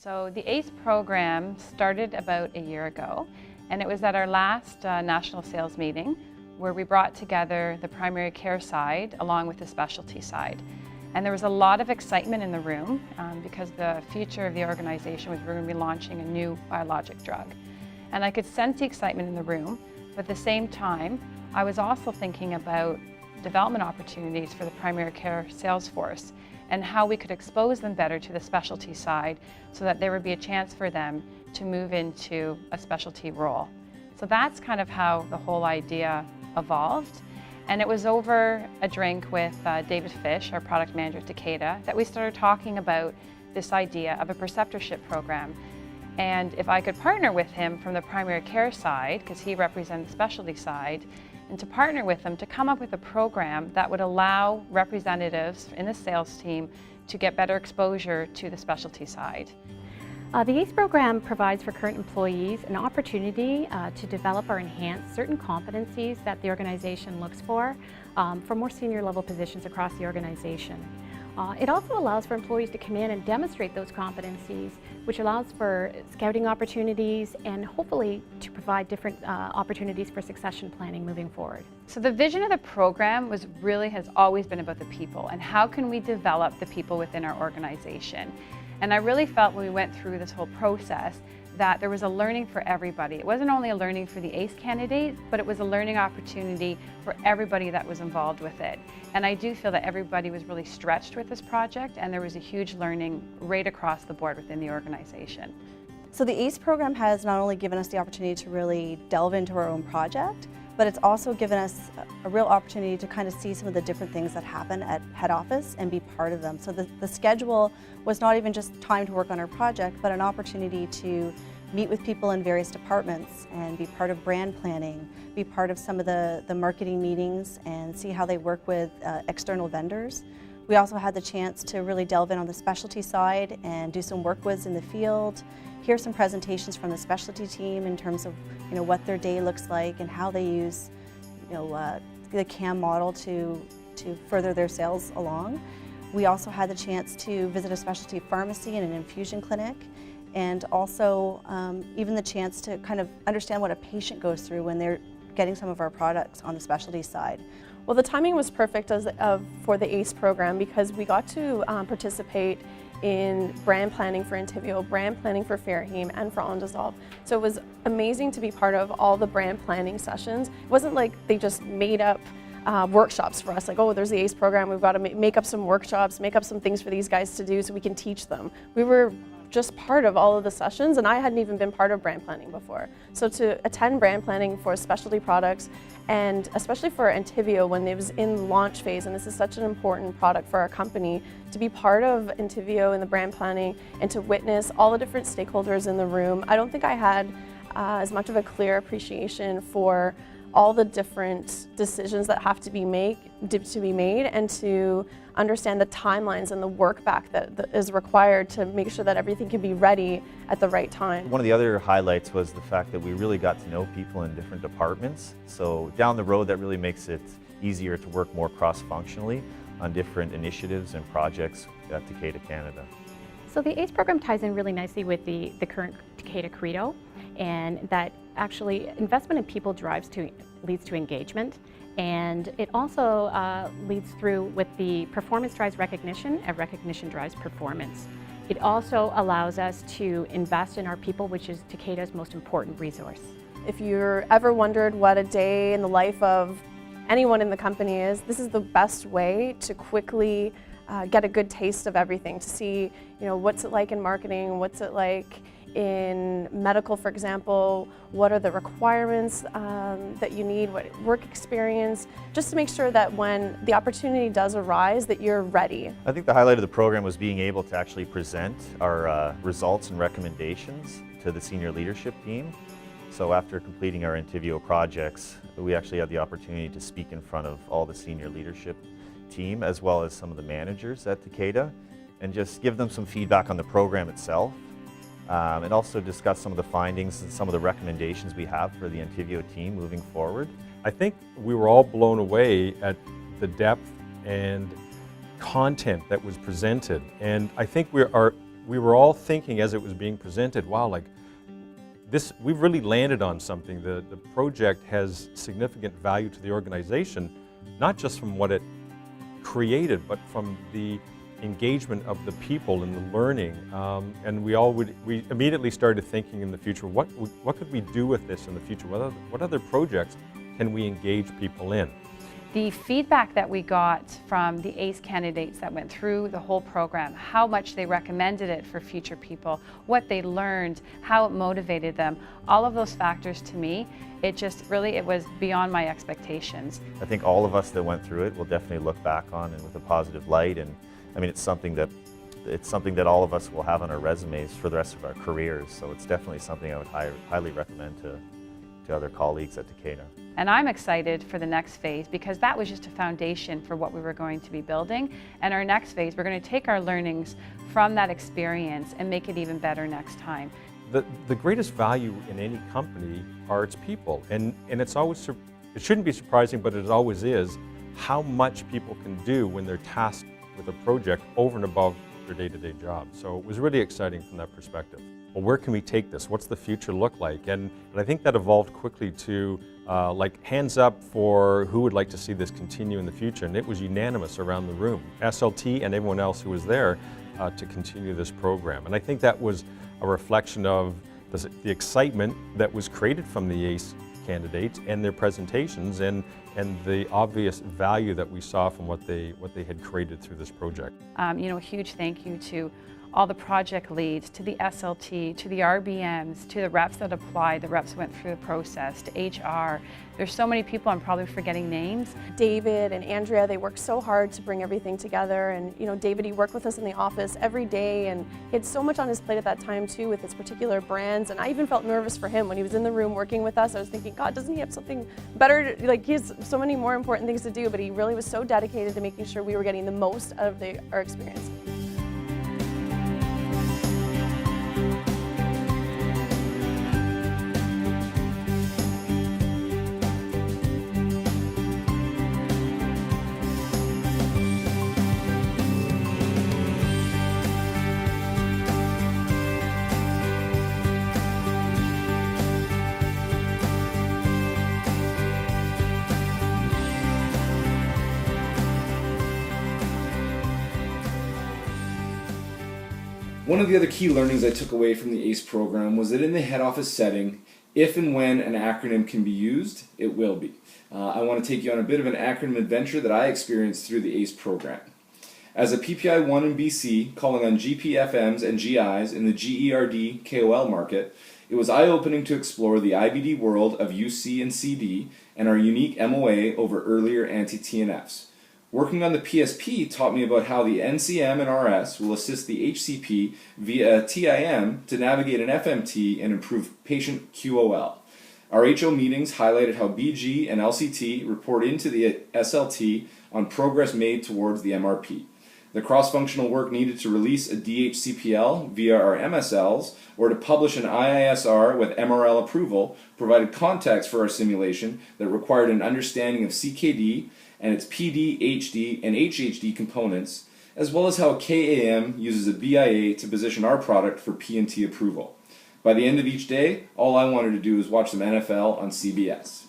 So the ACE program started about a year ago, and it was at our last national sales meeting where we brought together the primary care side along with the specialty side. And there was a lot of excitement in the room because the future of the organization was we're going to be launching a new biologic drug. And I could sense the excitement in the room, but at the same time, I was also thinking about development opportunities for the primary care sales force and how we could expose them better to the specialty side so that there would be a chance for them to move into a specialty role. So that's kind of how the whole idea evolved. And it was over a drink with David Fish, our product manager at Takeda, that we started talking about this idea of a preceptorship program. And if I could partner with him from the primary care side, because he represents the specialty side, and to partner with them to come up with a program that would allow representatives in the sales team to get better exposure to the specialty side. The ACE program provides for current employees an opportunity to develop or enhance certain competencies that the organization looks for more senior level positions across the organization. It also allows for employees to come in and demonstrate those competencies, which allows for scouting opportunities and hopefully to provide different opportunities for succession planning moving forward. So the vision of the program has always been about the people and how can we develop the people within our organization. And I really felt when we went through this whole process that there was a learning for everybody. It wasn't only a learning for the ACE candidate, but it was a learning opportunity for everybody that was involved with it. And I do feel that everybody was really stretched with this project, and there was a huge learning right across the board within the organization. So the ACE program has not only given us the opportunity to really delve into our own project, but it's also given us a real opportunity to kind of see some of the different things that happen at head office and be part of them. So the schedule was not even just time to work on our project, but an opportunity to meet with people in various departments and be part of brand planning, be part of some of the marketing meetings and see how they work with external vendors. We also had the chance to really delve in on the specialty side and do some work with in the field, hear some presentations from the specialty team in terms of what their day looks like and how they use the CAM model to further their sales along. We also had the chance to visit a specialty pharmacy and an infusion clinic, and also even the chance to kind of understand what a patient goes through when they're getting some of our products on the specialty side. Well, the timing was perfect for the ACE program because we got to participate in brand planning for Entyvio, brand planning for Fairheme, and for Ondissolve. So it was amazing to be part of all the brand planning sessions. It wasn't like they just made up workshops for us, like, oh, there's the ACE program, we've got to make up some workshops, make up some things for these guys to do so we can teach them. We were just part of all of the sessions, and I hadn't even been part of brand planning before. So to attend brand planning for specialty products, and especially for Entyvio when it was in launch phase, and this is such an important product for our company, to be part of Entyvio in the brand planning and to witness all the different stakeholders in the room, I don't think I had as much of a clear appreciation for all the different decisions that have to be made and to understand the timelines and the work back that is required to make sure that everything can be ready at the right time. One of the other highlights was the fact that we really got to know people in different departments. So down the road, that really makes it easier to work more cross-functionally on different initiatives and projects at Takeda Canada. So the ACE program ties in really nicely with the current Takeda Credo, and that actually investment in people leads to engagement, and it also leads through with the performance drives recognition and recognition drives performance. It also allows us to invest in our people, which is Takeda's most important resource. If you're ever wondered what a day in the life of anyone in the company is, this is the best way to quickly get a good taste of everything, to see what's it like in marketing, what's it like in medical, for example, what are the requirements that you need, what work experience, just to make sure that when the opportunity does arise that you're ready. I think the highlight of the program was being able to actually present our results and recommendations to the senior leadership team. So after completing our Entyvio projects, we actually had the opportunity to speak in front of all the senior leadership team as well as some of the managers at Takeda and just give them some feedback on the program itself. And also discuss some of the findings and some of the recommendations we have for the Entyvio team moving forward. I think we were all blown away at the depth and content that was presented, and I think our we were all thinking as it was being presented, wow, like we've really landed on something. The project has significant value to the organization, not just from what it created, but from the engagement of the people and the learning. And we immediately started thinking in the future, what could we do with this in the future? What other projects can we engage people in? The feedback that we got from the ACE candidates that went through the whole program, how much they recommended it for future people, what they learned, how it motivated them, all of those factors to me, it was beyond my expectations. I think all of us that went through it will definitely look back on it with a positive light, and I mean, it's something that all of us will have on our resumes for the rest of our careers, so it's definitely something I would highly recommend to other colleagues at Takeda. And I'm excited for the next phase because that was just a foundation for what we were going to be building. And our next phase, we're going to take our learnings from that experience and make it even better next time. The greatest value in any company are its people, and it's always, it shouldn't be surprising, but it always is, how much people can do when they're tasked with a project over and above their day-to-day job. So it was really exciting from that perspective. Well, where can we take this? What's the future look like? And I think that evolved quickly to like hands up for who would like to see this continue in the future, and it was unanimous around the room, SLT and everyone else who was there, to continue this program. And I think that was a reflection of the excitement that was created from the ACE candidates and their presentations, and the obvious value that we saw from what they had created through this project. You know, a huge thank you to all the project leads, to the SLT, to the RBMs, to the reps that applied, the reps went through the process, to HR. There's so many people, I'm probably forgetting names. David and Andrea, they worked so hard to bring everything together, and you know, David, he worked with us in the office every day, and he had so much on his plate at that time too with his particular brands, and I even felt nervous for him when he was in the room working with us. I was thinking, God, doesn't he have something better, like he has so many more important things to do, but he really was so dedicated to making sure we were getting the most out of our experience. One of the other key learnings I took away from the ACE program was that in the head office setting, if and when an acronym can be used, it will be. I want to take you on a bit of an acronym adventure that I experienced through the ACE program. As a PPI 1 in BC, calling on GPFMs and GIs in the GERD KOL market, it was eye-opening to explore the IBD world of UC and CD and our unique MOA over earlier anti-TNFs. Working on the PSP taught me about how the NCM and RS will assist the HCP via TIM to navigate an FMT and improve patient QOL. Our HO meetings highlighted how BG and LCT report into the SLT on progress made towards the MRP. The cross-functional work needed to release a DHCPL via our MSLs or to publish an IISR with MRL approval provided context for our simulation that required an understanding of CKD and its PD, HD, and HHD components, as well as how KAM uses a BIA to position our product for P&T approval. By the end of each day, all I wanted to do was watch some NFL on CBS.